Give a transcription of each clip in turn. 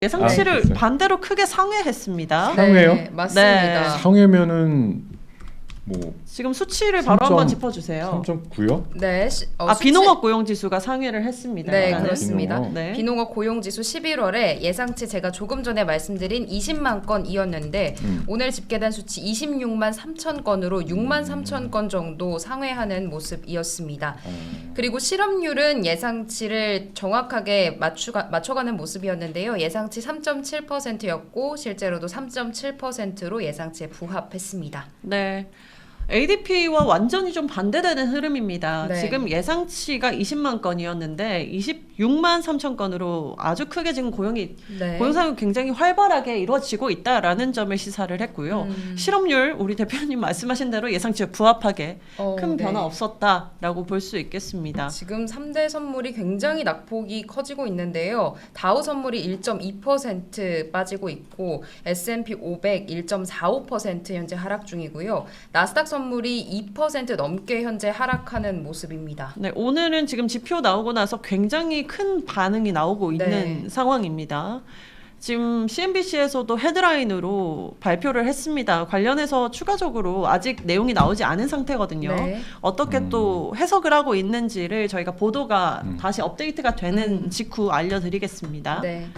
예상치를 글쎄. 반대로 크게 상회했습니다. 상회요? 네, 맞습니다. 네. 상회면은 뭐 지금 수치를 바로 한번 짚어주세요. 3.9요? 네, 비농업 고용지수가 상회를 했습니다. 네, 일단은. 그렇습니다. 비농업. 네. 비농업 고용지수 11월에 예상치 제가 조금 전에 말씀드린 20만 건이었는데 오늘 집계된 수치 26만 3천 건으로 6만 3천 건 정도 상회하는 모습이었습니다. 그리고 실업률은 예상치를 정확하게 맞춰가는 모습이었는데요. 예상치 3.7%였고 실제로도 3.7%로 예상치에 부합했습니다. 네. ADP와 완전히 좀 반대되는 흐름입니다. 네. 지금 예상치가 20만 건이었는데 26만 3천 건으로 아주 크게 지금 네. 고용상이 굉장히 활발하게 이루어지고 있다라는 점을 시사를 했고요. 실업률 우리 대표님 말씀하신 대로 예상치에 부합하게 큰 네. 변화 없었다라고 볼 수 있겠습니다. 지금 3대 선물이 굉장히 낙폭이 커지고 있는데요. 다우 선물이 1.2% 빠지고 있고 S&P 500 1.45% 현재 하락 중이고요. 나스닥 선물이 2% 넘게 현재 하락하는 모습입니다. 네, 오늘은 지금 지표 나오고 나서 굉장히 큰 반응이 나오고 있는 네. 상황입니다. 지금 CNBC에서도 헤드라인으로 발표를 했습니다. 관련해서 추가적으로 아직 내용이 나오지 않은 상태거든요. 네. 어떻게 또 해석을 하고 있는지를 저희가 보도가 다시 업데이트가 되는 직후 알려드리겠습니다. 네.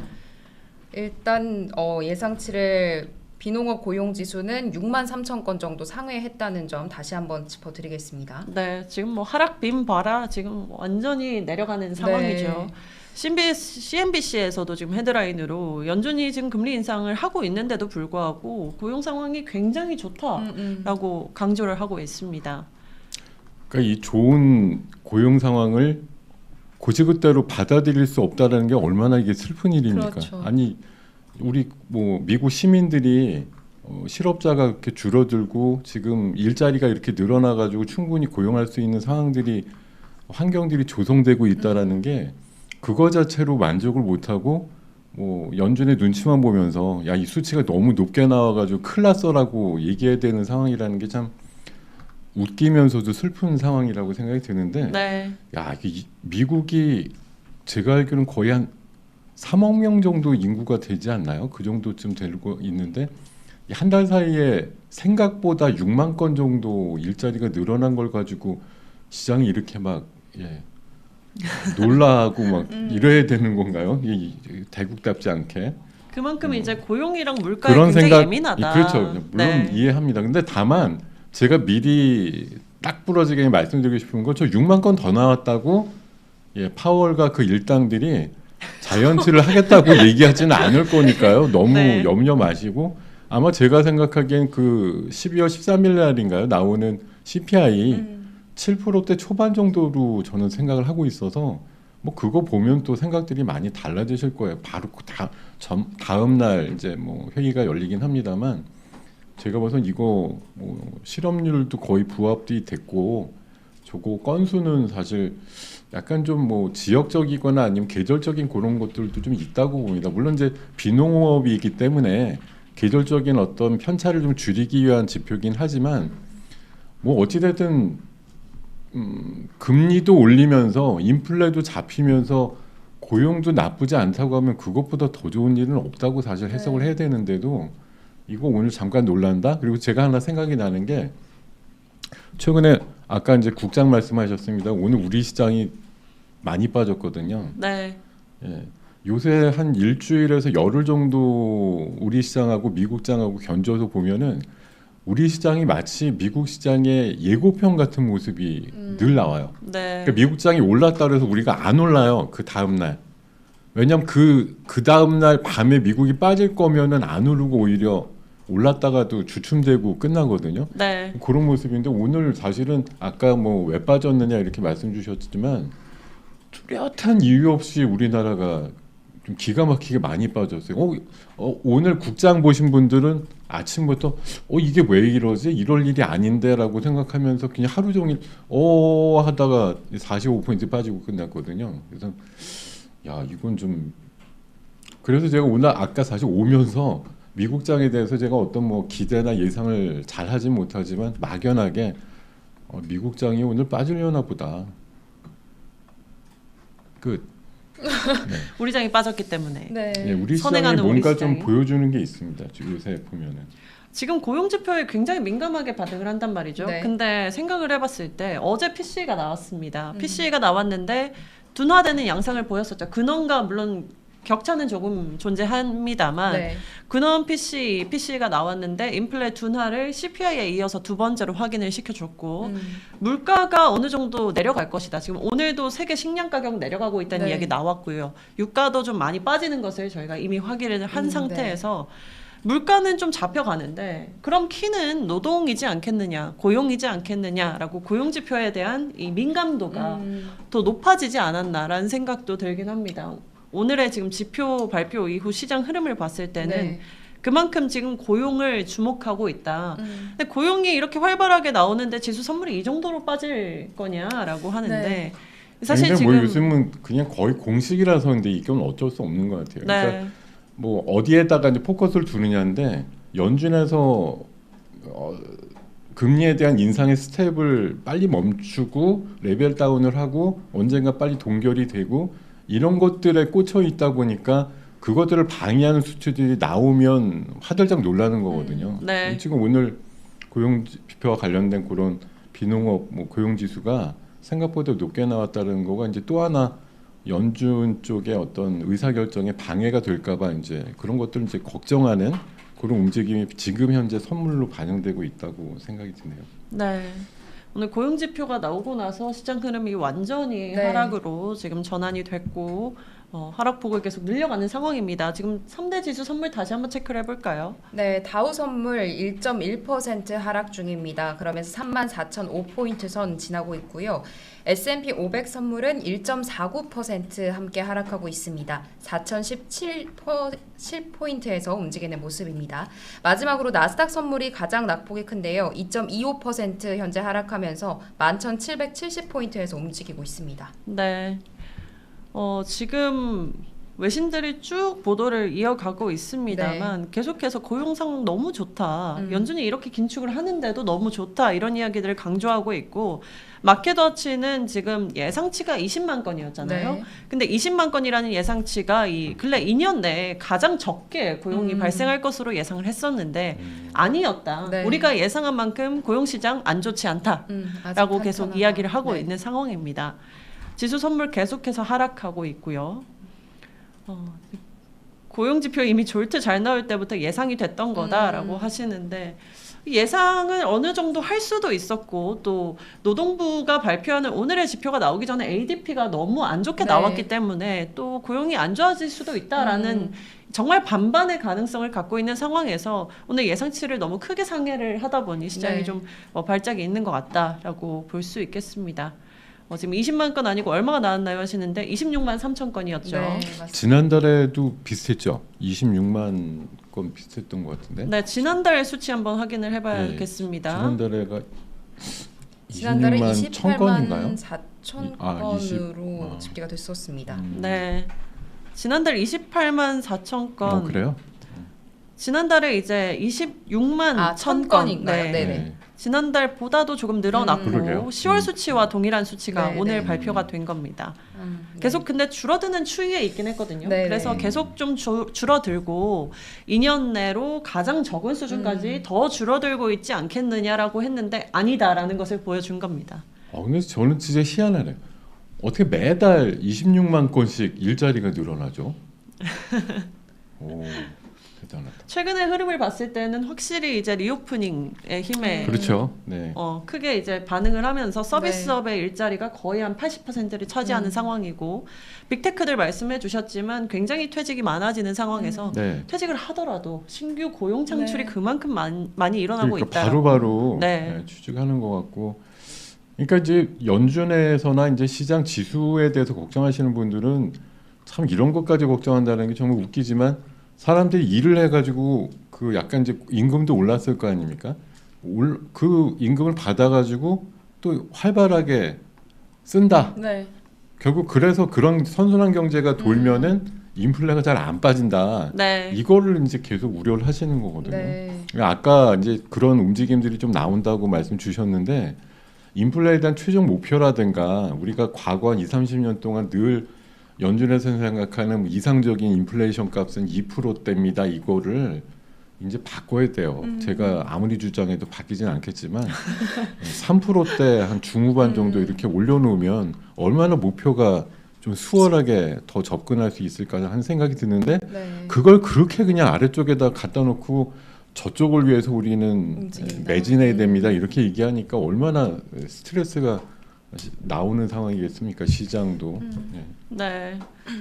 일단 예상치를 비농업 고용지수는 6만 3천 건 정도 상회했다는 점 다시 한번 짚어드리겠습니다. 네, 지금 뭐 하락 빔 봐라 지금 완전히 내려가는 상황이죠. CNBC에서도 지금 헤드라인으로 연준이 지금 금리 인상을 하고 있는데도 불구하고 고용 상황이 굉장히 좋다라고 강조를 하고 있습니다. 그러니까 이 좋은 고용 상황을 고지그대로 받아들일 수 없다라는 게 얼마나 이게 슬픈 일입니까? 그렇죠. 아니 우리 뭐 미국 시민들이 실업자가 이렇게 줄어들고 지금 일자리가 이렇게 늘어나가지고 충분히 고용할 수 있는 상황들이 환경들이 조성되고 있다라는 게 그거 자체로 만족을 못하고 뭐 연준의 눈치만 보면서 야 이 수치가 너무 높게 나와가지고 큰일 났어라고 얘기해야 되는 상황이라는 게 참 웃기면서도 슬픈 상황이라고 생각이 드는데 네. 야 이게 미국이 제가 알기로는 거의 한 3억 명 정도 인구가 되지 않나요? 그 정도쯤 되고 있는데 한 달 사이에 생각보다 6만 건 정도 일자리가 늘어난 걸 가지고 시장이 이렇게 막 놀라고 막 이래야 되는 건가요? 대국답지 않게 그만큼 이제 고용이랑 물가에 그런 굉장히 생각 예민하다. 그렇죠. 물론 네. 이해합니다. 근데 다만 제가 미리 딱 부러지게 말씀드리고 싶은 건 저 6만 건 더 나왔다고 파월과 그 일당들이 자이언트를 하겠다고 얘기하지는 않을 거니까요. 너무 네. 염려 마시고 아마 제가 생각하기엔 그 12월 13일 날인가요? 나오는 CPI 7%대 초반 정도로 저는 생각을 하고 있어서 뭐 그거 보면 또 생각들이 많이 달라지실 거예요. 바로 다음 날 이제 뭐 회의가 열리긴 합니다만 제가 봐선 이거 뭐 실업률도 거의 부합이 됐고 저거 건수는 사실 약간 좀 뭐 지역적이거나 아니면 계절적인 그런 것들도 좀 있다고 봅니다. 물론 이제 비농업이기 때문에 계절적인 어떤 편차를 좀 줄이기 위한 지표긴 하지만 뭐 어찌됐든 금리도 올리면서 인플레도 잡히면서 고용도 나쁘지 않다고 하면 그것보다 더 좋은 일은 없다고 사실 해석을 해야 되는데도 이거 오늘 잠깐 놀란다. 그리고 제가 하나 생각이 나는 게 최근에 아까 이제 국장 말씀하셨습니다. 오늘 우리 시장이 많이 빠졌거든요. 네. 요새 한 일주일에서 열흘 정도 우리 시장하고 미국 시장하고 견줘서 보면은 우리 시장이 마치 미국 시장의 예고편 같은 모습이 늘 나와요. 네. 그러니까 미국 시장이 올랐다 그래서 우리가 안 올라요. 그 다음 날. 왜냐하면 그 다음 날 밤에 미국이 빠질 거면은 안 오르고 오히려 올랐다가도 주춤되고 끝나거든요. 네. 그런 모습인데 오늘 사실은 아까 뭐 왜 빠졌느냐 이렇게 말씀 주셨지만 뚜렷한 이유 없이 우리나라가 좀 기가 막히게 많이 빠졌어요. 오늘 국장 보신 분들은 아침부터 이게 왜 이러지? 이럴 일이 아닌데라고 생각하면서 그냥 하루 종일 하다가 45% 빠지고 끝났거든요. 그래서 야 이건 좀 그래서 제가 오늘 아까 사실 오면서 미국장에 대해서 제가 어떤 뭐 기대나 예상을 잘 하진 못하지만 막연하게 미국장이 오늘 빠지려나 보다. 끝. 우리 장이 빠졌기 때문에. 네. 예, 우리 시장에 선행하는 우리 뭔가 좀 시장이. 보여주는 게 있습니다. 요새 보면은. 지금 고용 지표에 굉장히 민감하게 반응을 한단 말이죠. 네. 근데 생각을 해봤을 때 어제 PC가 나왔습니다. PC가 나왔는데 둔화되는 양상을 보였었죠. 근원과 물론 격차는 조금 존재합니다만 네. 근원 PC가 나왔는데 인플레 둔화를 CPI에 이어서 두 번째로 확인을 시켜줬고 물가가 어느 정도 내려갈 것이다. 지금 오늘도 세계 식량 가격 내려가고 있다는 네. 이야기 나왔고요. 유가도 좀 많이 빠지는 것을 저희가 이미 확인을 한 네. 상태에서 물가는 좀 잡혀가는데 그럼 키는 노동이지 않겠느냐, 고용이지 않겠느냐라고 고용 지표에 대한 이 민감도가 더 높아지지 않았나라는 생각도 들긴 합니다. 오늘의 지금 지표 발표 이후 시장 흐름을 봤을 때는 네. 그만큼 지금 고용을 주목하고 있다. 근데 고용이 이렇게 활발하게 나오는데 지수 선물이 이 정도로 빠질 거냐라고 하는데 네. 사실 근데 지금 뭐 요즘은 그냥 거의 공식이라서 근데 이건 어쩔 수 없는 것 같아요. 네. 그러니까 뭐 어디에다가 이제 포커스를 두느냐인데 연준에서 금리에 대한 인상의 스텝을 빨리 멈추고 레벨 다운을 하고 언젠가 빨리 동결이 되고 이런 것들에 꽂혀 있다 보니까 그것들을 방해하는 수치들이 나오면 화들짝 놀라는 거거든요. 네. 지금 오늘 고용 지표와 관련된 그런 비농업 뭐 고용 지수가 생각보다 높게 나왔다는 거가 이제 또 하나 연준 쪽의 어떤 의사결정에 방해가 될까봐 이제 그런 것들을 이제 걱정하는 그런 움직임이 지금 현재 선물로 반영되고 있다고 생각이 드네요. 네. 오늘 고용 지표가 나오고 나서 시장 흐름이 완전히 네. 하락으로 지금 전환이 됐고 하락폭을 계속 늘려가는 상황입니다. 지금 3대 지수 선물 다시 한번 체크를 해볼까요? 네, 다우 선물 1.1% 하락 중입니다. 그러면서 34,005포인트 선 지나고 있고요. S&P 500 선물은 1.49% 함께 하락하고 있습니다. 4,017포인트에서 움직이는 모습입니다. 마지막으로 나스닥 선물이 가장 낙폭이 큰데요. 2.25% 현재 하락하면서 11,770포인트에서 움직이고 있습니다. 네. 지금 외신들이 쭉 보도를 이어가고 있습니다만 계속해서 고용 상황 너무 좋다. 연준이 이렇게 긴축을 하는데도 너무 좋다. 이런 이야기들을 강조하고 있고 마켓워치는 지금 예상치가 20만 건이었잖아요. 네. 근데 20만 건이라는 예상치가 이 근래 2년 내에 가장 적게 고용이 발생할 것으로 예상을 했었는데 아니었다. 네. 우리가 예상한 만큼 고용 시장 안 좋지 않다. 아직 라고 계속 탄탄하다. 이야기를 하고 네. 있는 상황입니다. 지수 선물 계속해서 하락하고 있고요. 고용 지표 이미 졸트 잘 나올 때부터 예상이 됐던 거다라고 하시는데 예상을 어느 정도 할 수도 있었고 또 노동부가 발표하는 오늘의 지표가 나오기 전에 ADP가 너무 안 좋게 네. 나왔기 때문에 또 고용이 안 좋아질 수도 있다라는 정말 반반의 가능성을 갖고 있는 상황에서 오늘 예상치를 너무 크게 상회를 하다 보니 시장이 네. 좀 발작이 있는 것 같다라고 볼 수 있겠습니다. 지금 20만 건 아니고 얼마가 나왔나요 하시는데 26만 3천 건이었죠. 네, 맞습니다. 지난달에도 비슷했죠. 26만 건 비슷했던 것 같은데. 네, 지난달 수치 한번 확인을 해봐야겠습니다. 지난달에가 지난달에 26만 1000건인가요? 28만 4천 아, 건으로 20. 집계가 됐었습니다. 네, 지난달 28만 4천 건. 그래요? 지난달에 이제 26만 1천 건. 건인가요? 네. 네네. 지난달보다도 조금 늘어났고 그러게요. 10월 수치와 동일한 수치가 네, 오늘 네. 발표가 된 겁니다. 네. 계속 근데 줄어드는 추이에 있긴 했거든요. 네, 그래서 네. 계속 좀 줄어들고 2년 내로 가장 적은 수준까지 더 줄어들고 있지 않겠느냐라고 했는데 아니다라는 것을 보여준 겁니다. 근데 저는 진짜 희한하네요. 어떻게 매달 26만 건씩 일자리가 늘어나죠? 오, 대단하다. 최근의 흐름을 봤을 때는 확실히 이제 리오프닝의 힘에 그렇죠. 네. 크게 이제 반응을 하면서 서비스업의 일자리가 거의 한 80%를 차지하는 상황이고 빅테크들 말씀해 주셨지만 굉장히 퇴직이 많아지는 상황에서 네. 퇴직을 하더라도 신규 고용 창출이 네. 그만큼 많이 일어나고 그러니까 있다. 바로바로 네. 추측하는 것 같고, 그러니까 이제 연준에서나 이제 시장 지수에 대해서 걱정하시는 분들은 참 이런 것까지 걱정한다는 게 정말 웃기지만 사람들이 일을 해가지고 그 약간 이제 임금도 올랐을 거 아닙니까? 그 임금을 받아가지고 또 활발하게 쓴다. 네. 결국 그래서 그런 선순환 경제가 돌면은 인플레가 잘 안 빠진다. 네. 이거를 이제 계속 우려를 하시는 거거든요. 네. 아까 이제 그런 움직임들이 좀 나온다고 말씀 주셨는데 인플레에 대한 최종 목표라든가 우리가 과거 한 20, 30년 동안 늘 연준에서 생각하는 이상적인 인플레이션 값은 2%대입니다. 이거를 이제 바꿔야 돼요. 제가 아무리 주장해도 바뀌진 않겠지만 3%대 한 중후반 정도 이렇게 올려놓으면 얼마나 목표가 좀 수월하게 더 접근할 수 있을까 하는 생각이 드는데 네. 그걸 그렇게 그냥 아래쪽에다 갖다 놓고 저쪽을 위해서 우리는 움직인다. 매진해야 됩니다. 이렇게 얘기하니까 얼마나 스트레스가 나오는 상황이겠습니까? 시장도. 네. 네.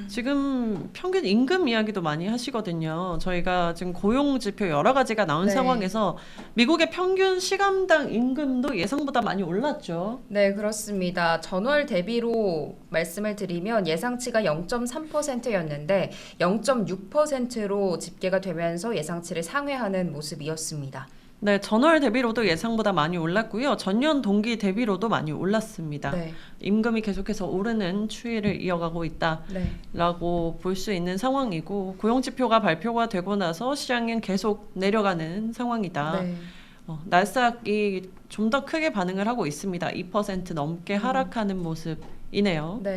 지금 평균 임금 이야기도 많이 하시거든요. 저희가 지금 고용 지표 여러 가지가 나온 네. 상황에서 미국의 평균 시간당 임금도 예상보다 많이 올랐죠. 네, 그렇습니다. 전월 대비로 말씀을 드리면 예상치가 0.3%였는데 0.6%로 집계가 되면서 예상치를 상회하는 모습이었습니다. 네, 전월 대비로도 예상보다 많이 올랐고요. 전년 동기 대비로도 많이 올랐습니다. 네. 임금이 계속해서 오르는 추이를 이어가고 네. 있다라고 볼 수 있는 상황이고 고용 지표가 발표가 되고 나서 시장은 계속 내려가는 상황이다. 네. 나스닥이 좀 더 크게 반응을 하고 있습니다. 2% 넘게 하락하는 모습이네요. 네.